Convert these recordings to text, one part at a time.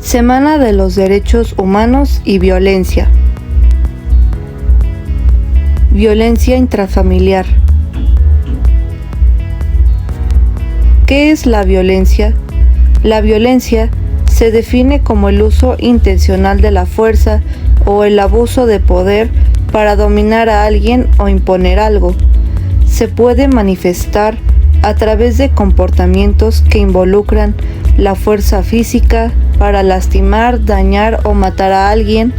Semana de los Derechos Humanos y Violencia. Violencia intrafamiliar. ¿Qué es la violencia? La violencia se define como el uso intencional de la fuerza o el abuso de poder para dominar a alguien o imponer algo. Se puede manifestar a través de comportamientos que involucran la fuerza física para lastimar, dañar o matar a alguien,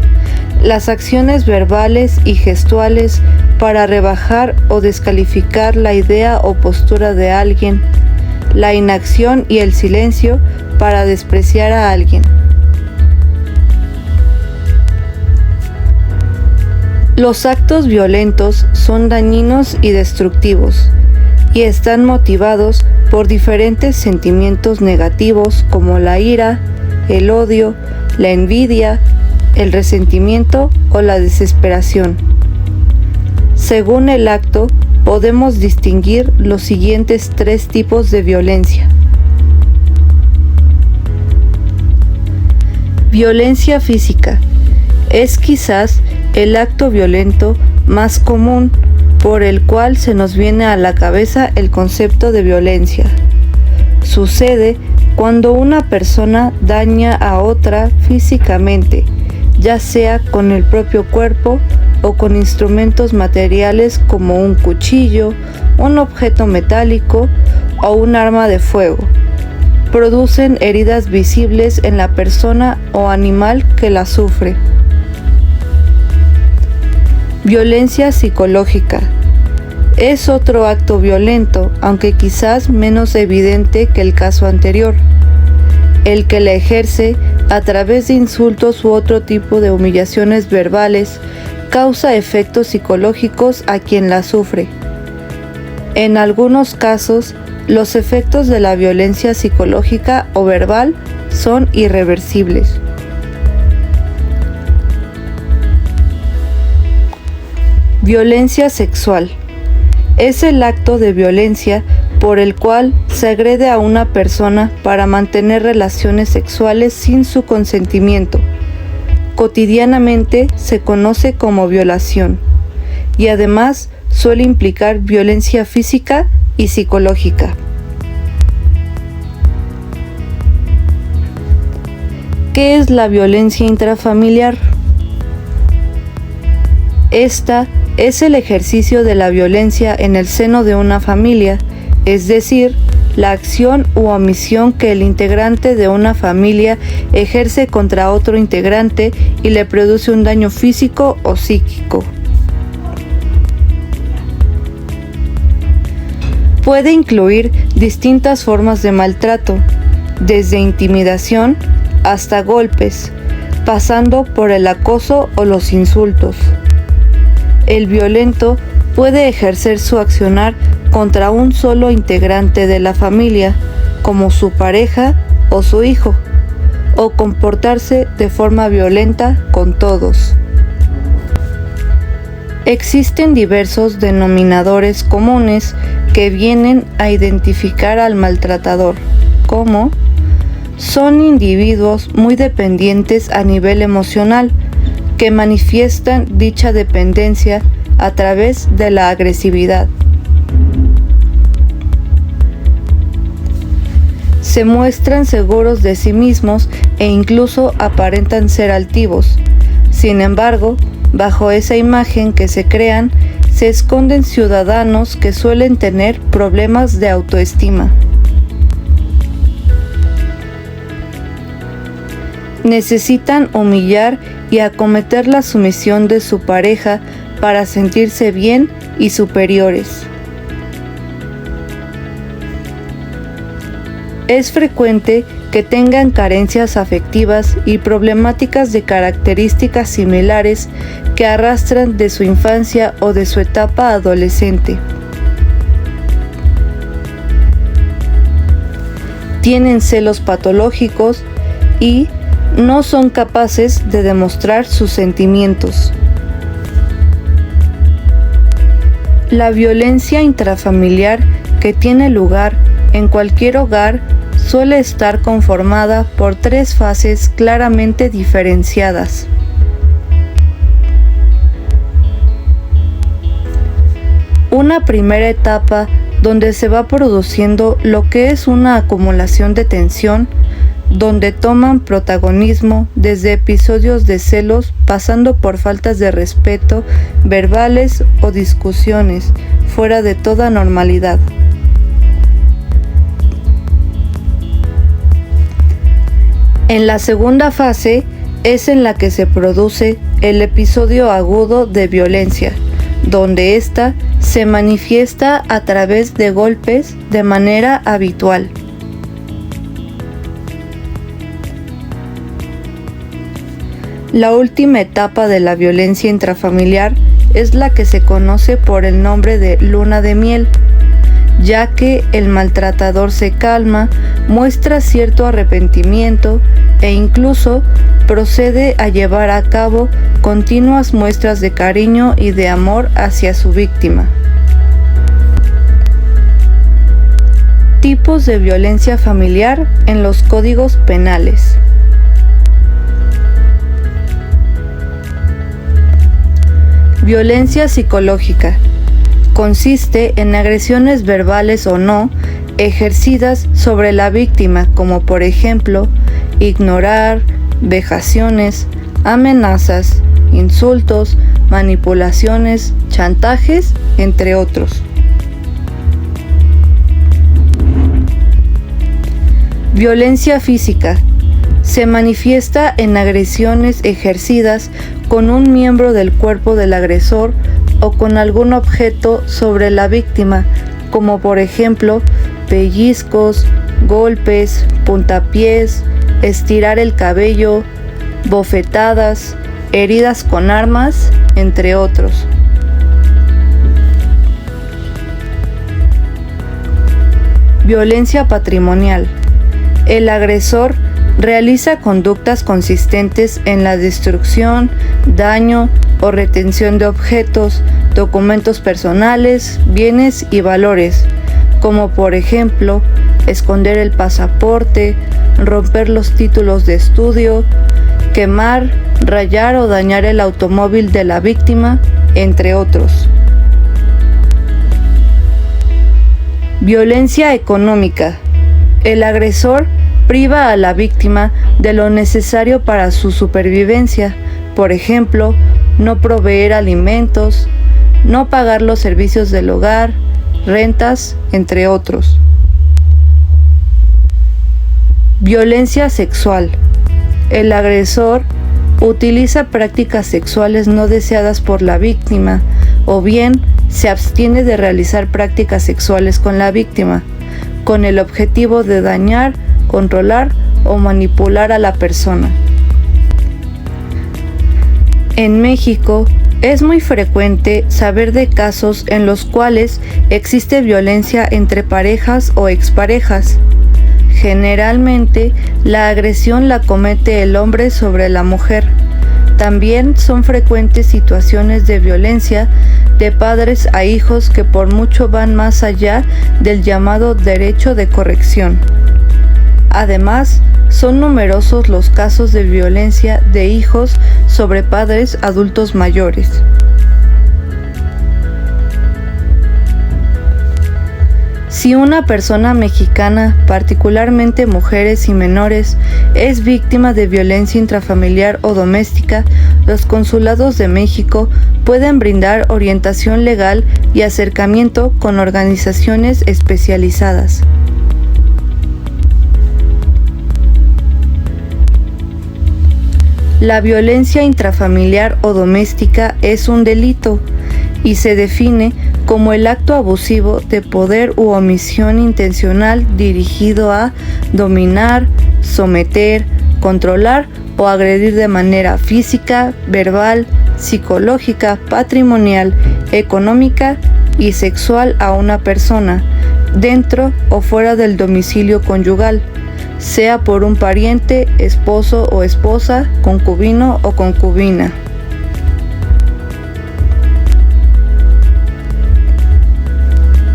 las acciones verbales y gestuales para rebajar o descalificar la idea o postura de alguien, la inacción y el silencio para despreciar a alguien. Los actos violentos son dañinos y destructivos, y están motivados por diferentes sentimientos negativos como la ira, el odio, la envidia, el resentimiento o la desesperación. Según el acto, podemos distinguir los siguientes 3 tipos de violencia. Violencia física. Es quizás el acto violento más común por el cual se nos viene a la cabeza el concepto de violencia. Sucede cuando una persona daña a otra físicamente, ya sea con el propio cuerpo o con instrumentos materiales como un cuchillo, un objeto metálico o un arma de fuego. Producen heridas visibles en la persona o animal que la sufre. Violencia psicológica. Es otro acto violento, aunque quizás menos evidente que el caso anterior. El que la ejerce a través de insultos u otro tipo de humillaciones verbales causa efectos psicológicos a quien la sufre. En algunos casos, los efectos de la violencia psicológica o verbal son irreversibles. Violencia sexual. Es el acto de violencia por el cual se agrede a una persona para mantener relaciones sexuales sin su consentimiento. Cotidianamente se conoce como violación y además suele implicar violencia física y psicológica. ¿Qué es la violencia intrafamiliar? Esta es el ejercicio de la violencia en el seno de una familia, es decir, la acción u omisión que el integrante de una familia ejerce contra otro integrante y le produce un daño físico o psíquico. Puede incluir distintas formas de maltrato, desde intimidación hasta golpes, pasando por el acoso o los insultos. El violento puede ejercer su accionar contra un solo integrante de la familia, como su pareja o su hijo, o comportarse de forma violenta con todos. Existen diversos denominadores comunes que vienen a identificar al maltratador, como son individuos muy dependientes a nivel emocional, que manifiestan dicha dependencia a través de la agresividad. Se muestran seguros de sí mismos e incluso aparentan ser altivos. Sin embargo, bajo esa imagen que se crean, se esconden ciudadanos que suelen tener problemas de autoestima. Necesitan humillar y acometer la sumisión de su pareja para sentirse bien y superiores. Es frecuente que tengan carencias afectivas y problemáticas de características similares que arrastran de su infancia o de su etapa adolescente. Tienen celos patológicos y no son capaces de demostrar sus sentimientos. La violencia intrafamiliar que tiene lugar en cualquier hogar suele estar conformada por 3 fases claramente diferenciadas. Una primera etapa donde se va produciendo lo que es una acumulación de tensión, donde toman protagonismo desde episodios de celos pasando por faltas de respeto verbales o discusiones fuera de toda normalidad. En la segunda fase es en la que se produce el episodio agudo de violencia, donde ésta se manifiesta a través de golpes de manera habitual. La última etapa de la violencia intrafamiliar es la que se conoce por el nombre de luna de miel, ya que el maltratador se calma, muestra cierto arrepentimiento e incluso procede a llevar a cabo continuas muestras de cariño y de amor hacia su víctima. Tipos de violencia familiar en los códigos penales. Violencia psicológica. Consiste en agresiones verbales o no ejercidas sobre la víctima, como por ejemplo, ignorar, vejaciones, amenazas, insultos, manipulaciones, chantajes, entre otros. Violencia física. Se manifiesta en agresiones ejercidas con un miembro del cuerpo del agresor o con algún objeto sobre la víctima, como por ejemplo pellizcos, golpes, puntapiés, estirar el cabello, bofetadas, heridas con armas, entre otros. Violencia patrimonial. El agresor realiza conductas consistentes en la destrucción, daño o retención de objetos, documentos personales, bienes y valores, como por ejemplo, esconder el pasaporte, romper los títulos de estudio, quemar, rayar o dañar el automóvil de la víctima, entre otros. Violencia económica. El agresor priva a la víctima de lo necesario para su supervivencia, por ejemplo, no proveer alimentos, no pagar los servicios del hogar, rentas, entre otros. Violencia sexual. El agresor utiliza prácticas sexuales no deseadas por la víctima, o bien se abstiene de realizar prácticas sexuales con la víctima, con el objetivo de dañar, controlar o manipular a la persona. En México es muy frecuente saber de casos en los cuales existe violencia entre parejas o exparejas. Generalmente, la agresión la comete el hombre sobre la mujer. También son frecuentes situaciones de violencia de padres a hijos que por mucho van más allá del llamado derecho de corrección. Además, son numerosos los casos de violencia de hijos sobre padres adultos mayores. Si una persona mexicana, particularmente mujeres y menores, es víctima de violencia intrafamiliar o doméstica, los consulados de México pueden brindar orientación legal y acercamiento con organizaciones especializadas. La violencia intrafamiliar o doméstica es un delito y se define como el acto abusivo de poder u omisión intencional dirigido a dominar, someter, controlar o agredir de manera física, verbal, psicológica, patrimonial, económica y sexual a una persona, dentro o fuera del domicilio conyugal, sea por un pariente, esposo o esposa, concubino o concubina.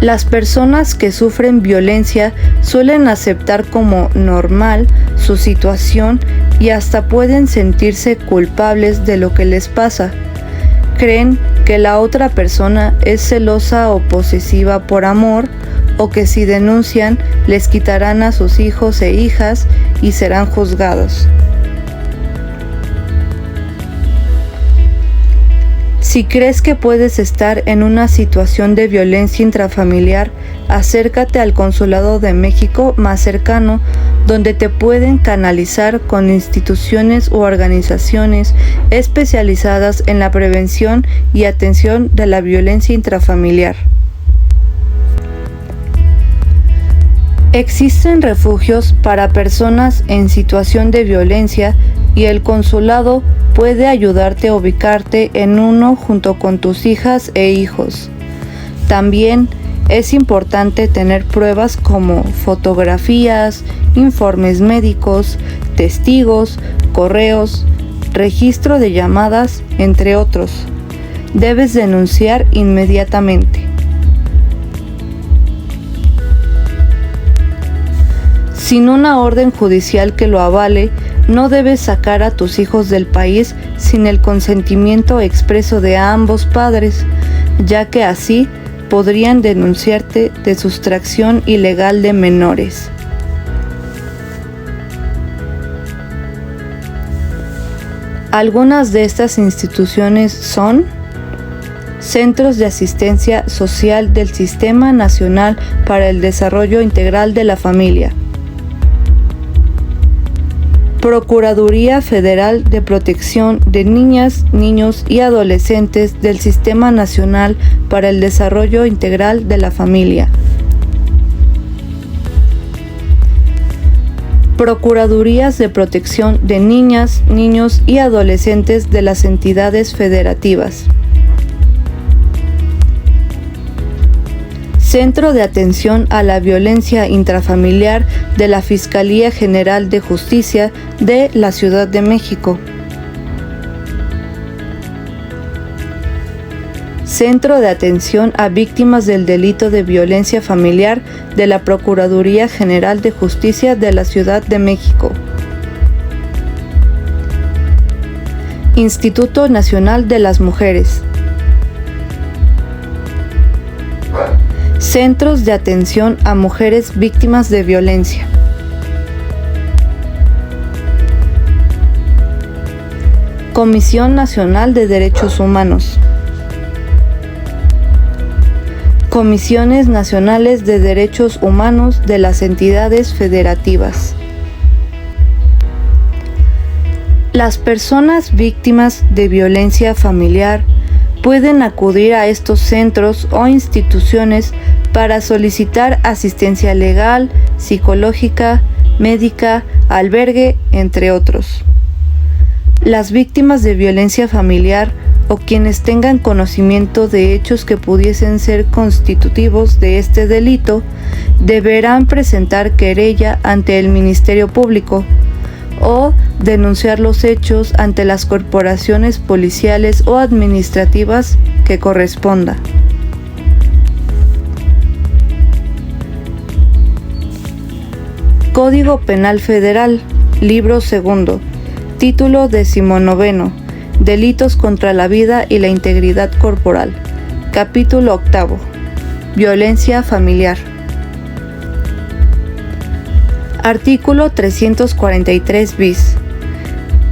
Las personas que sufren violencia suelen aceptar como normal su situación y hasta pueden sentirse culpables de lo que les pasa. Creen que la otra persona es celosa o posesiva por amor, o que si denuncian les quitarán a sus hijos e hijas y serán juzgados. Si crees que puedes estar en una situación de violencia intrafamiliar, acércate al Consulado de México más cercano, donde te pueden canalizar con instituciones u organizaciones especializadas en la prevención y atención de la violencia intrafamiliar. Existen refugios para personas en situación de violencia y el consulado puede ayudarte a ubicarte en uno junto con tus hijas e hijos. También es importante tener pruebas como fotografías, informes médicos, testigos, correos, registro de llamadas, entre otros. Debes denunciar inmediatamente. Sin una orden judicial que lo avale, no debes sacar a tus hijos del país sin el consentimiento expreso de ambos padres, ya que así podrían denunciarte de sustracción ilegal de menores. Algunas de estas instituciones son Centros de Asistencia Social del Sistema Nacional para el Desarrollo Integral de la Familia, Procuraduría Federal de Protección de Niñas, Niños y Adolescentes del Sistema Nacional para el Desarrollo Integral de la Familia, Procuradurías de Protección de Niñas, Niños y Adolescentes de las entidades federativas, Centro de Atención a la Violencia Intrafamiliar de la Fiscalía General de Justicia de la Ciudad de México, Centro de Atención a Víctimas del Delito de Violencia Familiar de la Procuraduría General de Justicia de la Ciudad de México, Instituto Nacional de las Mujeres, Centros de Atención a Mujeres Víctimas de Violencia, Comisión Nacional de Derechos Humanos, Comisiones Nacionales de Derechos Humanos de las entidades federativas. Las personas víctimas de violencia familiar pueden acudir a estos centros o instituciones para solicitar asistencia legal, psicológica, médica, albergue, entre otros. Las víctimas de violencia familiar o quienes tengan conocimiento de hechos que pudiesen ser constitutivos de este delito deberán presentar querella ante el Ministerio Público o denunciar los hechos ante las corporaciones policiales o administrativas que corresponda. Código Penal Federal, Libro 2, Título 19, Delitos contra la vida y la integridad corporal. Capítulo 8, Violencia familiar. Artículo 343 bis.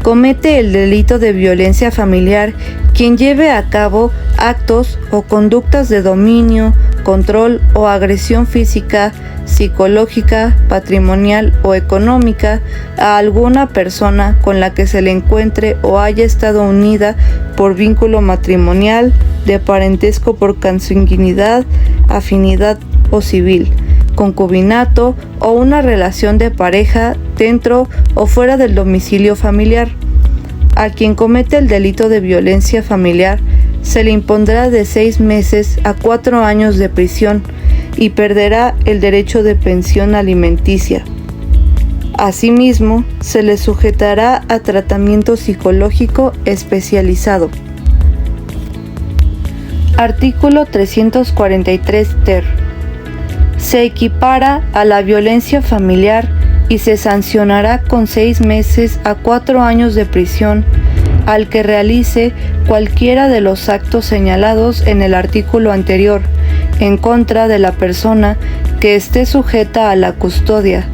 Comete el delito de violencia familiar quien lleve a cabo actos o conductas de dominio, control o agresión física, psicológica, patrimonial o económica a alguna persona con la que se le encuentre o haya estado unida por vínculo matrimonial, de parentesco por consanguinidad, afinidad o civil, concubinato o una relación de pareja dentro o fuera del domicilio familiar. A quien comete el delito de violencia familiar se le impondrá de 6 meses a 4 años de prisión y perderá el derecho de pensión alimenticia. Asimismo, se le sujetará a tratamiento psicológico especializado. Artículo 343 ter. se equipara a la violencia familiar y se sancionará con 6 meses a 4 años de prisión al que realice cualquiera de los actos señalados en el artículo anterior en contra de la persona que esté sujeta a la custodia,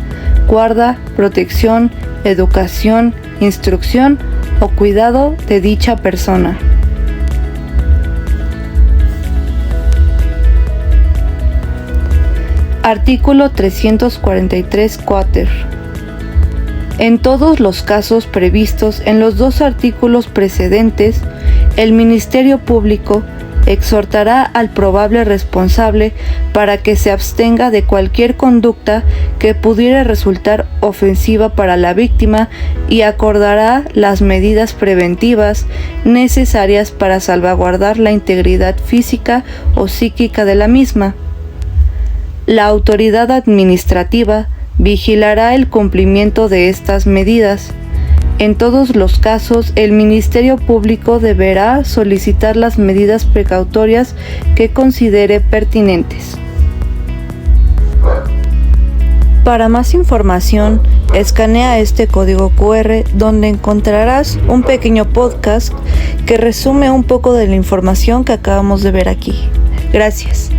guarda, protección, educación, instrucción o cuidado de dicha persona. Artículo 343 quater. En todos los casos previstos en los 2 artículos precedentes, el Ministerio Público exhortará al probable responsable para que se abstenga de cualquier conducta que pudiera resultar ofensiva para la víctima y acordará las medidas preventivas necesarias para salvaguardar la integridad física o psíquica de la misma. La autoridad administrativa vigilará el cumplimiento de estas medidas. En todos los casos, el Ministerio Público deberá solicitar las medidas precautorias que considere pertinentes. Para más información, escanea este código QR donde encontrarás un pequeño podcast que resume un poco de la información que acabamos de ver aquí. Gracias.